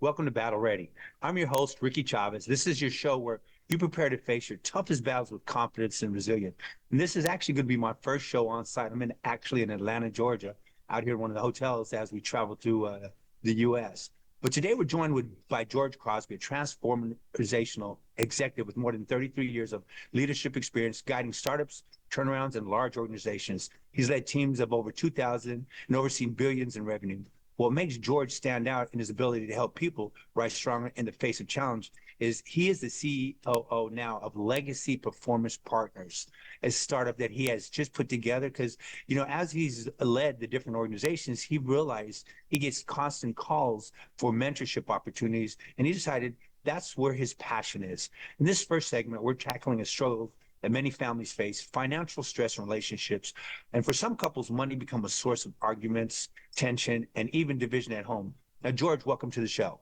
Welcome to Battle Ready. I'm your host, Rickey Chavez. This is your show where you prepare to face your toughest battles with confidence and resilience. And this is actually going to be my first show on site. Actually in Atlanta, Georgia, out here in one of the hotels as we travel through the U.S. But today we're joined by George Crosby, a transformational executive with more than 33 years of leadership experience guiding startups, turnarounds, and large organizations. He's led teams of over 2,000 and overseen billions in revenue. What makes George stand out in his ability to help people rise stronger in the face of challenge is he is the COO now of Legacy Performance Partners, a startup that he has just put together. Because, as he's led the different organizations, he realized he gets constant calls for mentorship opportunities, and he decided that's where his passion is. In this first segment, we're tackling a struggle that many families face, financial stress in relationships. And for some couples, money becomes a source of arguments, tension, and even division at home. Now, George, welcome to the show.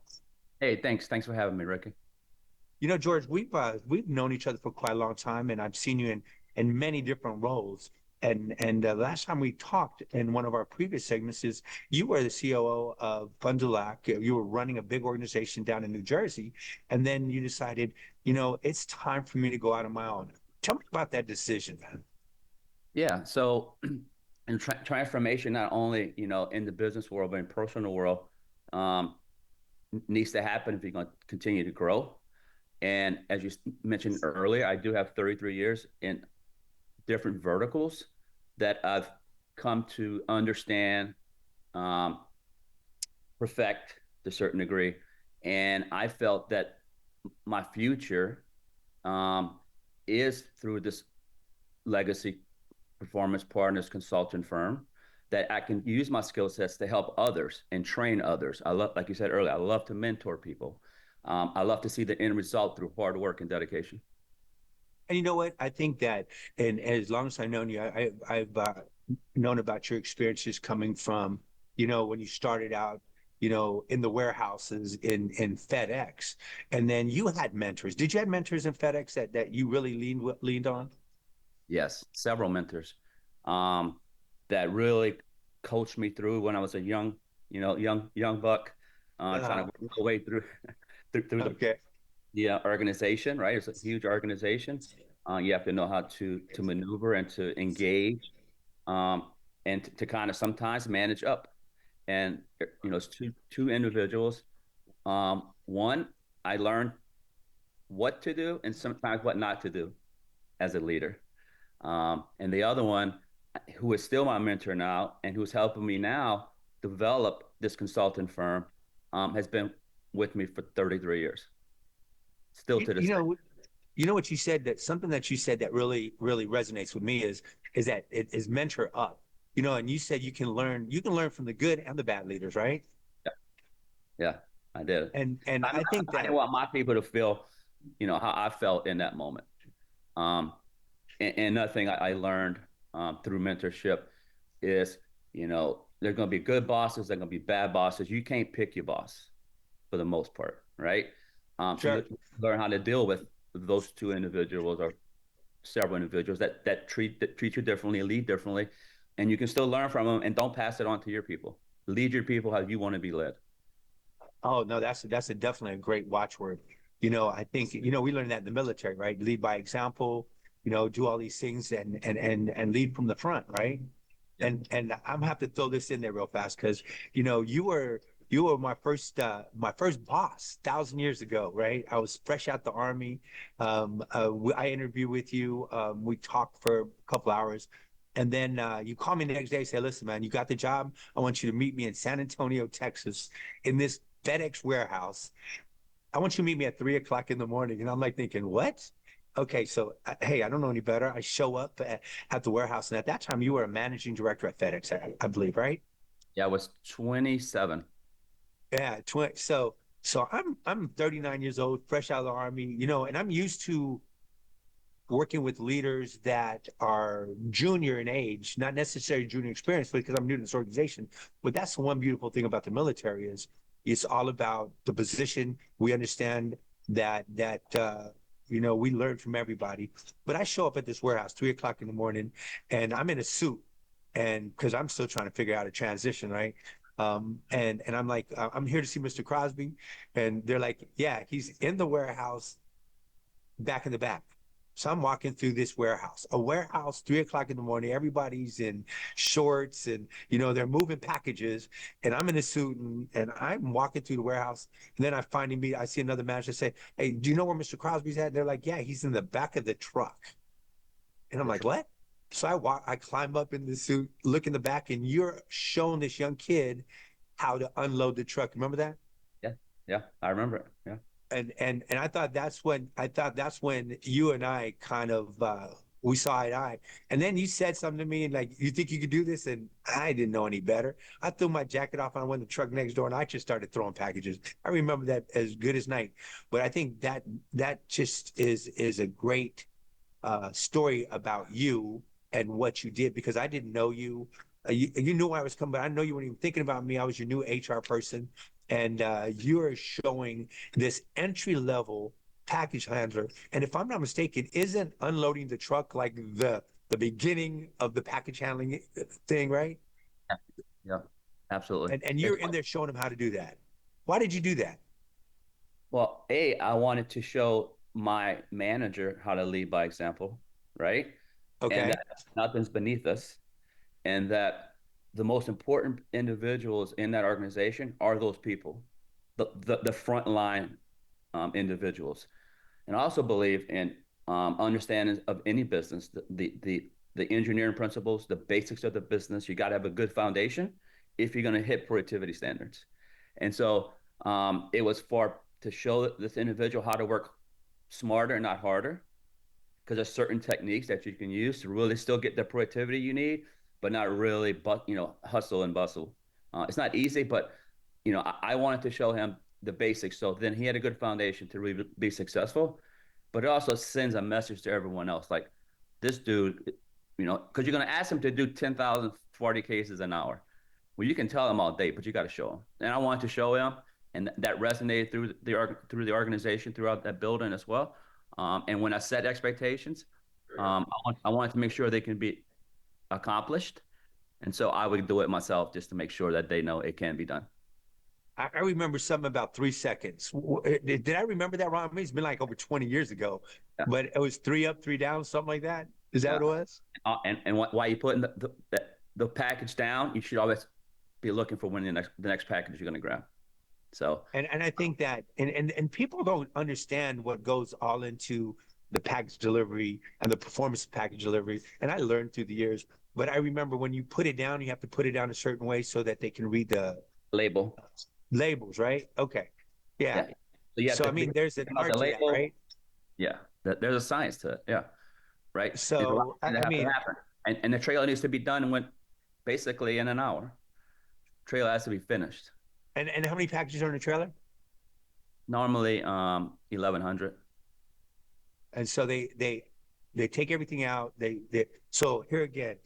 Hey, thanks. Thanks for having me, Ricky. George, we've known each other for quite a long time, and I've seen you in many different roles. And last time we talked in one of our previous segments is you were the COO of Fond du Lac. You were running a big organization down in New Jersey, and then you decided, it's time for me to go out on my own. Tell me about that decision, man. Yeah. So, and transformation, not only, in the business world, but in personal world, um, needs to happen if you're going to continue to grow. And as you mentioned earlier, I do have 33 years in different verticals that I've come to understand, um, perfect to a certain degree. And I felt that my future, um, is through this legacy performance partners consultant firm that I can use my skill sets to help others and train others. I love, like you said earlier, I love to mentor people. I love to see the end result through hard work and dedication. And you know what? I think that, and as long as I've known you, I've known about your experiences coming from, when you started out, in the warehouses in FedEx, and then you had mentors. Did you have mentors in FedEx that you really leaned on? Yes, several mentors, um, that really coached me through when I was a young buck, trying Uh, to work my way through through okay. the organization. Right, it's a huge organization. You have to know how to maneuver and to engage, um, and to kind of sometimes manage up. And it's two individuals. One, I learned what to do and sometimes what not to do as a leader. And the other one, who is still my mentor now and who's helping me now develop this consulting firm, has been with me for 33 years, still You, to you this day. know, you know what you said that something that you said that really resonates with me is that it is mentor up. And you said you can learn from the good and the bad leaders, right? Yeah, yeah, I did. And I think I didn't that want my people to feel, how I felt in that moment. Um, and another thing I learned, through mentorship is, there's going to be good bosses, there's going to be bad bosses. You can't pick your boss for the most part, right? So you sure. have to learn how to deal with those two individuals or several individuals that treat you differently, lead differently, and you can still learn from them and don't pass it on to your people. Lead your people how you want to be led. Oh no, that's definitely a great watchword. I think we learned that in the military, right? Lead by example. Do all these things and lead from the front, right? Yeah. And I'm have to throw this in there real fast because you were my first boss 1,000 years ago, right? I was fresh out the army. I interviewed with you. We talked for a couple hours. And then you call me the next day and say, listen, man, you got the job. I want you to meet me in San Antonio, Texas, in this FedEx warehouse. I want you to meet me at 3 o'clock in the morning. And I'm like thinking, what? Okay, so hey, I don't know any better. I show up at the warehouse, and at that time, you were a managing director at FedEx, I believe, right? Yeah, I was 27. Yeah, so I'm 39 years old, fresh out of the army, and I'm used to working with leaders that are junior in age, not necessarily junior experience, because I'm new to this organization. But that's the one beautiful thing about the military is it's all about the position. We understand that we learn from everybody. But I show up at this warehouse 3 o'clock in the morning, and I'm in a suit, and because I'm still trying to figure out a transition, right? And I'm like, I'm here to see Mr. Crosby. And they're like, yeah, he's in the warehouse back in the back. So I'm walking through this warehouse, a warehouse, 3 o'clock in the morning. Everybody's in shorts and, they're moving packages. And I'm in a suit and I'm walking through the warehouse. And then I see another manager say, hey, do you know where Mr. Crosby's at? And they're like, yeah, he's in the back of the truck. And I'm like, what? So I climb up in the suit, look in the back, and you're showing this young kid how to unload the truck. Remember that? Yeah, yeah, I remember it. Yeah. And I thought that's when you and I kind of we saw eye to eye. And then you said something to me and like, you think you could do this? And I didn't know any better. I threw my jacket off and I went to the truck next door and I just started throwing packages. I remember that as good as night. But I think that just is a great story about you and what you did because I didn't know you. You knew I was coming, but I know you weren't even thinking about me. I was your new HR person, and you are showing this entry level package handler. And if I'm not mistaken, isn't unloading the truck like the beginning of the package handling thing, right? Yeah, yeah, absolutely. And you're in there showing them how to do that. Why did you do that? Well, I wanted to show my manager how to lead by example, right? And Okay, that nothing's beneath us, and that the most important individuals in that organization are those people, the frontline individuals. And I also believe in understanding of any business, the engineering principles, the basics of the business. You got to have a good foundation if you're going to hit productivity standards. And so it was for to show this individual how to work smarter and not harder, because there's certain techniques that you can use to really still get the productivity you need, but not really, but hustle and bustle. It's not easy, but I wanted to show him the basics, so then he had a good foundation to really be successful. But it also sends a message to everyone else, like this dude, because you're gonna ask him to do 10,000 40 cases an hour. Well, you can tell him all day, but you got to show him. And I wanted to show him, and that resonated through the organization throughout that building as well. And when I set expectations, I wanted to make sure they can be accomplished. And so I would do it myself just to make sure that they know it can be done. I remember something about 3 seconds. Did I remember that wrong? I mean, it's been like over 20 years ago, Yeah. but it was three up, three down, something like that. Is that Yeah. what it was? And while you're putting the package down, you should always be looking for when the next package you're going to grab. So And I think that and people don't understand what goes all into the package delivery and the performance of package delivery. And I learned through the years, but I remember when you put it down, you have to put it down a certain way so that they can read the label, labels, right? Okay. Yeah. yeah. So you have So to I mean, there's an figure out the art to that, label. right? Yeah, there's a science to it. Yeah, right. There's a lot So that I have to mean, happen, and the trailer needs to be done and went basically in an hour. Trailer has to be finished. and how many packages are in the trailer? Normally, 1,100. And so they take everything out. They so here again,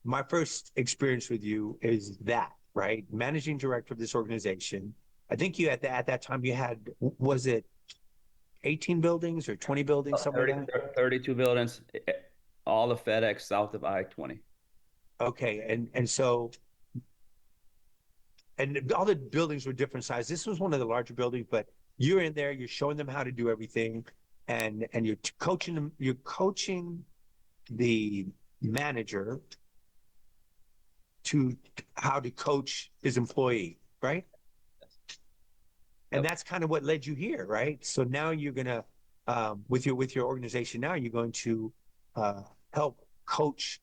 my first experience with you is that, right? Managing director of this organization. I think you at that time you had, was it 18 buildings or 20 buildings, something 30, like that? 32 buildings, all of FedEx south of I-20. Okay, and all the buildings were different sizes. This was one of the larger buildings, but you're in there, you're showing them how to do everything, and you're coaching them, you're coaching the manager to how to coach his employee, right? And Yep. that's kind of what led you here, right? So now you're gonna with your organization now you're going to help coach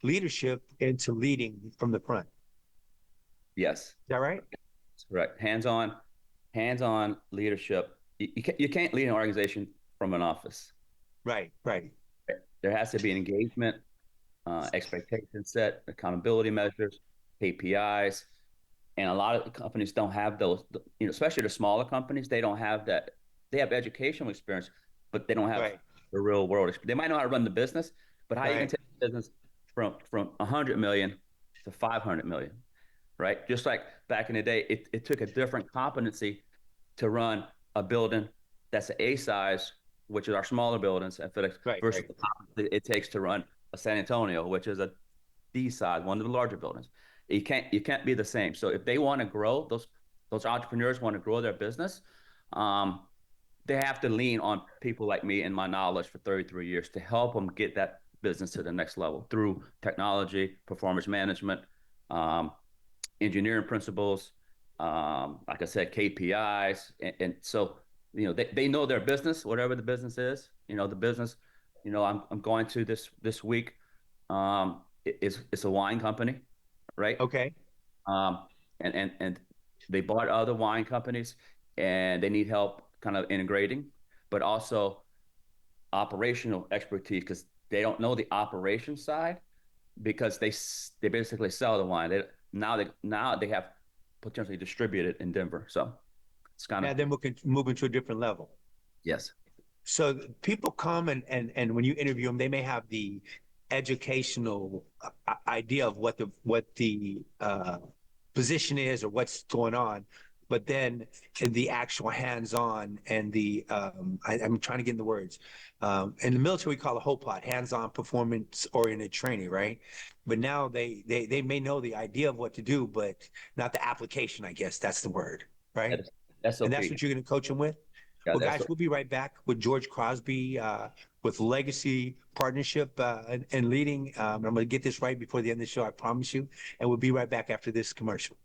leadership into leading from the front. Is Yes, that right? that's correct. Hands-on leadership. You can't lead an organization from an office. Right, right, There has to be an engagement, expectation set, accountability measures, KPIs, and a lot of companies don't have those. Especially the smaller companies, they don't have that. They have educational experience, but they don't have right, the real world experience. They might know how to run the business, but how you can right, take the business from 100 million to 500 million, right? Just like back in the day, it took a different competency to run a building that's an A size, which is our smaller buildings at FedEx, right, versus right. the it takes to run a San Antonio, which is a D size, one of the larger buildings. You can't be the same. So if they want to grow, those entrepreneurs want to grow their business, um, they have to lean on people like me and my knowledge for 33 years to help them get that business to the next level through technology, performance management, um, engineering principles, like I said, KPIs. And so, they know their business, whatever the business is, the business, I'm going to this week. It's a wine company, right? Okay. Um, and they bought other wine companies and they need help kind of integrating, but also operational expertise because they don't know the operation side because they basically sell the wine. Now they have potentially distributed in Denver. So it's kind of, Now then we can move into a different level. yes. So people come and when you interview them, they may have the educational idea of what the position is or what's going on, but then the actual hands-on and I'm trying to get in the words. In the military, we call it HOPOT, hands-on performance-oriented training, right? But now they may know the idea of what to do, but not the application. I guess that's the word, right? That's And that's SOP. what you're going to coach them with. Yeah, Well, that's guys, we'll be right back with George Crosby with Legacy Partnership and Leading. I'm going to get this right before the end of the show, I promise you. And we'll be right back after this commercial.